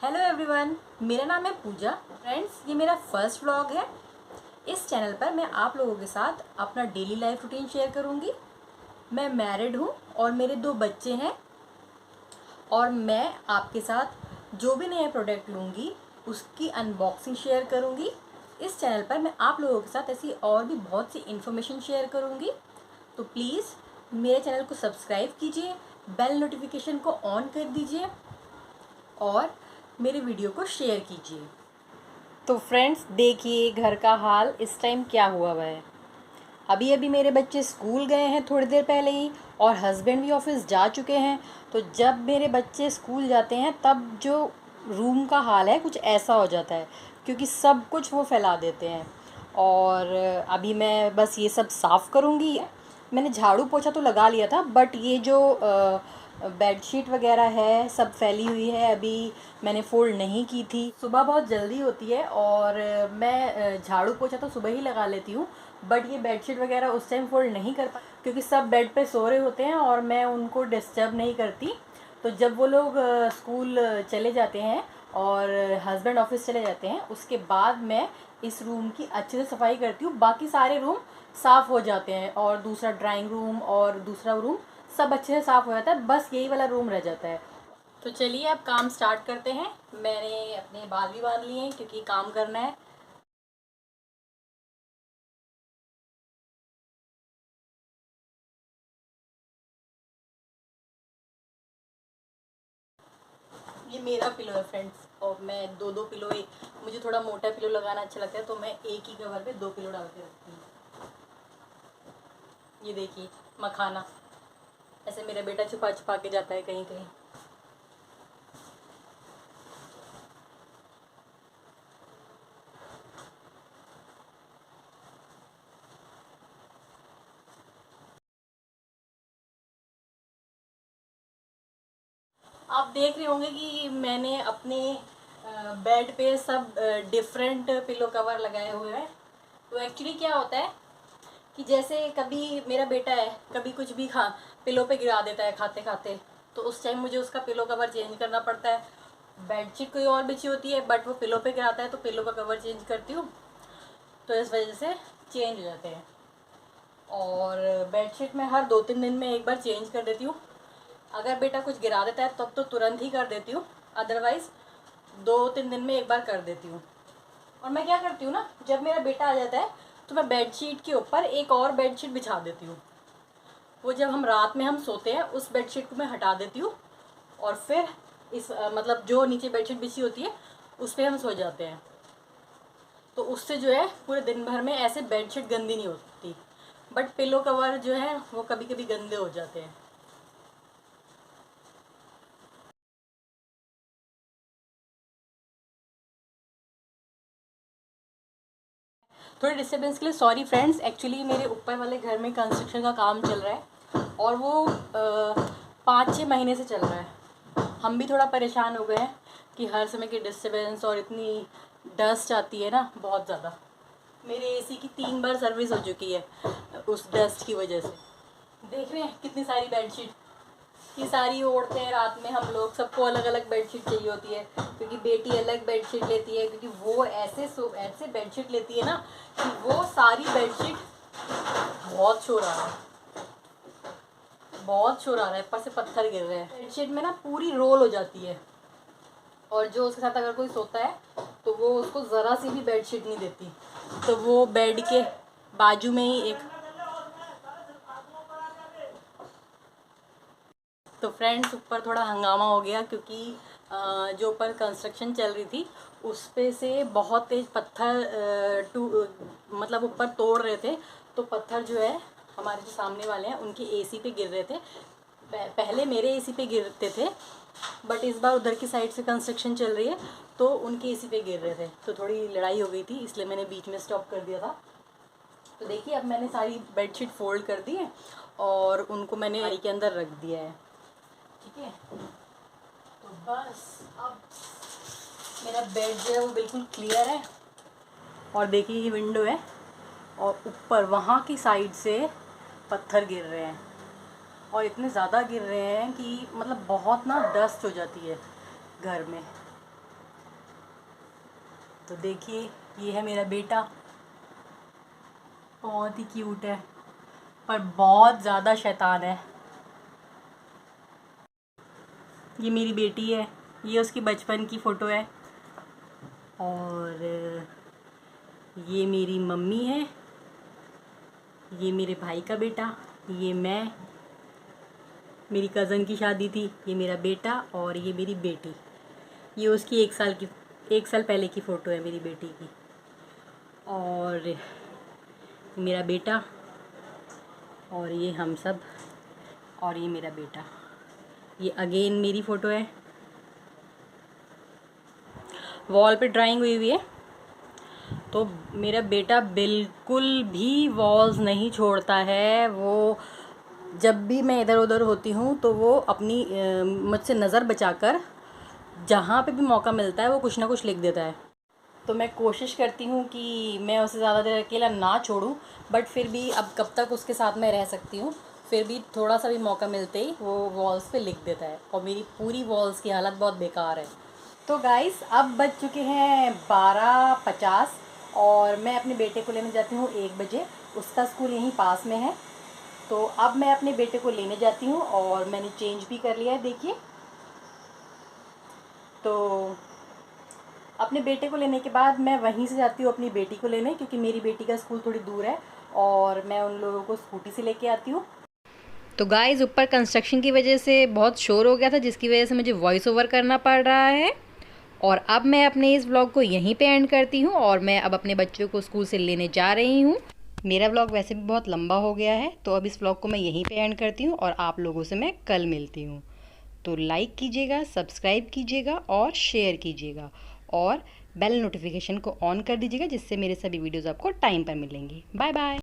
Hello everyone, मेरा नाम है पूजा। फ्रेंड्स, ये मेरा फर्स्ट व्लॉग है। इस चैनल पर मैं आप लोगों के साथ अपना डेली लाइफ रूटीन शेयर करूंगी। मैं मैरिड हूँ और मेरे 2 बच्चे हैं और मैं आपके साथ जो भी नए प्रोडक्ट लूँगी उसकी अनबॉक्सिंग शेयर करूँगी। इस चैनल पर मैं आप लोगों के साथ ऐसी और भी बहुत सी इन्फॉर्मेशन शेयर करूँगी। तो प्लीज़ मेरे चैनल को सब्सक्राइब कीजिए, बेल नोटिफिकेशन को ऑन कर दीजिए और मेरे वीडियो को शेयर कीजिए। तो फ्रेंड्स, देखिए घर का हाल इस टाइम क्या हुआ है। अभी अभी मेरे बच्चे स्कूल गए हैं थोड़ी देर पहले ही, और हस्बैंड भी ऑफिस जा चुके हैं। तो जब मेरे बच्चे स्कूल जाते हैं तब जो रूम का हाल है कुछ ऐसा हो जाता है, क्योंकि सब कुछ वो फैला देते हैं। और अभी मैं बस ये सब साफ़ करूँगी। मैंने झाड़ू पोछा तो लगा लिया था, बट ये जो बेडशीट वगैरह है सब फैली हुई है, अभी मैंने फ़ोल्ड नहीं की थी। सुबह बहुत जल्दी होती है और मैं झाड़ू पोछा तो सुबह ही लगा लेती हूँ, बट ये बेडशीट वगैरह उस टाइम फ़ोल्ड नहीं कर पा, क्योंकि सब बेड पे सो रहे होते हैं और मैं उनको डिस्टर्ब नहीं करती। तो जब वो लोग स्कूल चले जाते हैं और हस्बैंड ऑफिस चले जाते हैं, उसके बाद मैं इस रूम की अच्छे से सफाई करती हूँ। बाकी सारे रूम साफ़ हो जाते हैं और दूसरा ड्राइंग रूम और दूसरा रूम सब अच्छे से साफ़ हो जाता है, बस यही वाला रूम रह जाता है। तो चलिए अब काम स्टार्ट करते हैं। मैंने अपने बाल भी बांध लिए हैं क्योंकि काम करना है। ये मेरा पिलो है फ्रेंड्स, और मैं दो पिलो, मुझे थोड़ा मोटा पिलो लगाना अच्छा लगता है, तो मैं एक ही कवर पे 2 पिलो डाल के रखती हूँ। ये देखिए मखाना, ऐसे मेरा बेटा छुपा छुपा के जाता है कहीं कहीं। आप देख रहे होंगे कि मैंने अपने बेड पे सब डिफरेंट पिलो कवर लगाए हुए हैं। तो एक्चुअली क्या होता है कि जैसे कभी मेरा बेटा है, कभी कुछ भी खा पिलो पे गिरा देता है खाते खाते, तो उस टाइम मुझे उसका पिलो कवर चेंज करना पड़ता है। बेडशीट कोई और बिछी होती है, बट वो पिलो पे गिराता है तो पिलो का कवर चेंज करती हूँ, तो इस वजह से चेंज हो जाते हैं। और बेडशीट में हर 2-3 दिन में एक बार चेंज कर देती हूँ। अगर बेटा कुछ गिरा देता है तब तो तुरंत ही कर देती हूँ, अदरवाइज़ 2-3 दिन में एक बार कर देती हूँ। और मैं क्या करती हूँ ना, जब मेरा बेटा आ जाता है तो मैं बेडशीट के ऊपर एक और बेडशीट बिछा देती हूँ। वो जब हम रात में हम सोते हैं उस बेडशीट को मैं हटा देती हूँ, और फिर इस मतलब जो नीचे बेडशीट बिछी होती है उस पर हम सो जाते हैं। तो उससे जो है पूरे दिन भर में ऐसे बेडशीट गंदी नहीं होती, बट पिलो कवर जो है वो कभी कभी गंदे हो जाते हैं। थोड़े डिस्टर्बेंस के लिए सॉरी फ्रेंड्स। एक्चुअली मेरे ऊपर वाले घर में कंस्ट्रक्शन का काम चल रहा है और वो 5-6 महीने से चल रहा है। हम भी थोड़ा परेशान हो गए हैं कि हर समय की डिस्टर्बेंस और इतनी डस्ट आती है ना, बहुत ज़्यादा। मेरे एसी की 3 बार सर्विस हो चुकी है उस डस्ट की वजह से। देख रहे हैं कितनी सारी बेडशीट, ये सारी ओढ़ते हैं रात में हम लोग। सबको अलग अलग बेडशीट चाहिए होती है, क्योंकि बेटी अलग बेडशीट लेती है, क्योंकि वो ऐसे बेडशीट लेती है ना कि वो सारी बेडशीट बहुत शोर आ रहा है, बहुत शोर आ रहा है, ऊपर से पत्थर गिर रहे हैं। बेडशीट में ना पूरी रोल हो जाती है, और जो उसके साथ अगर कोई सोता है तो वो उसको ज़रा सी भी बेडशीट नहीं देती। तो वो बेड के बाजू में ही एक, तो फ्रेंड्स ऊपर थोड़ा हंगामा हो गया, क्योंकि जो ऊपर कंस्ट्रक्शन चल रही थी उस पे से बहुत तेज़ पत्थर मतलब ऊपर तोड़ रहे थे। तो पत्थर जो है हमारे जो सामने वाले हैं उनके एसी पे गिर रहे थे। पहले मेरे एसी पे गिरते थे, बट इस बार उधर की साइड से कंस्ट्रक्शन चल रही है तो उनके एसी पे गिर रहे थे, तो थोड़ी लड़ाई हो गई थी, इसलिए मैंने बीच में स्टॉप कर दिया था। तो देखिए अब मैंने सारी बेडशीट फोल्ड कर दी है और उनको मैंने अलमारी के अंदर रख दिया है। ठीक है, तो बस अब मेरा बेड जो है वो बिल्कुल क्लियर है। और देखिए ये विंडो है और ऊपर वहाँ की साइड से पत्थर गिर रहे हैं, और इतने ज़्यादा गिर रहे हैं कि मतलब बहुत ना डस्ट हो जाती है घर में। तो देखिए ये है मेरा बेटा, बहुत ही क्यूट है पर बहुत ज़्यादा शैतान है। ये मेरी बेटी है, ये उसकी बचपन की फ़ोटो है। और ये मेरी मम्मी है, ये मेरे भाई का बेटा, ये मैं, मेरी कज़न की शादी थी, ये मेरा बेटा और ये मेरी बेटी। ये उसकी 1 साल पहले की फ़ोटो है मेरी बेटी की। और मेरा बेटा और ये हम सब और ये मेरा बेटा। ये अगेन मेरी फ़ोटो है। वॉल पे ड्राइंग हुई हुई है। तो मेरा बेटा बिल्कुल भी वॉल्स नहीं छोड़ता है। वो जब भी मैं इधर उधर होती हूँ तो वो अपनी मुझसे नज़र बचाकर जहाँ पे भी मौका मिलता है वो कुछ ना कुछ लिख देता है। तो मैं कोशिश करती हूँ कि मैं उसे ज़्यादा देर अकेला ना छोड़ूँ, बट फिर भी अब कब तक उसके साथ मैं रह सकती हूँ। फिर भी थोड़ा सा भी मौका मिलते ही वो वॉल्स पे लिख देता है और मेरी पूरी वॉल्स की हालत बहुत बेकार है। तो गाइस अब बज चुके हैं 12:50 और मैं अपने बेटे को लेने जाती हूँ 1 बजे। उसका स्कूल यहीं पास में है। तो अब मैं अपने बेटे को लेने जाती हूँ और मैंने चेंज भी कर लिया है, देखिए। तो अपने बेटे को लेने के बाद मैं वहीं से जाती हूँ अपनी बेटी को लेने, क्योंकि मेरी बेटी का स्कूल थोड़ी दूर है और मैं उन लोगों को स्कूटी से लेके आती हूँ। तो गाइस ऊपर कंस्ट्रक्शन की वजह से बहुत शोर हो गया था, जिसकी वजह से मुझे वॉइस ओवर करना पड़ रहा है। और अब मैं अपने इस व्लॉग को यहीं पे एंड करती हूँ और मैं अब अपने बच्चों को स्कूल से लेने जा रही हूँ। मेरा व्लॉग वैसे भी बहुत लंबा हो गया है, तो अब इस व्लॉग को मैं यहीं पे एंड करती हूँ और आप लोगों से मैं कल मिलती हूँ। तो लाइक कीजिएगा, सब्सक्राइब कीजिएगा और शेयर कीजिएगा और बेल नोटिफिकेशन को ऑन कर दीजिएगा, जिससे मेरे सभी वीडियोज़ आपको टाइम पर मिलेंगी। Bye bye.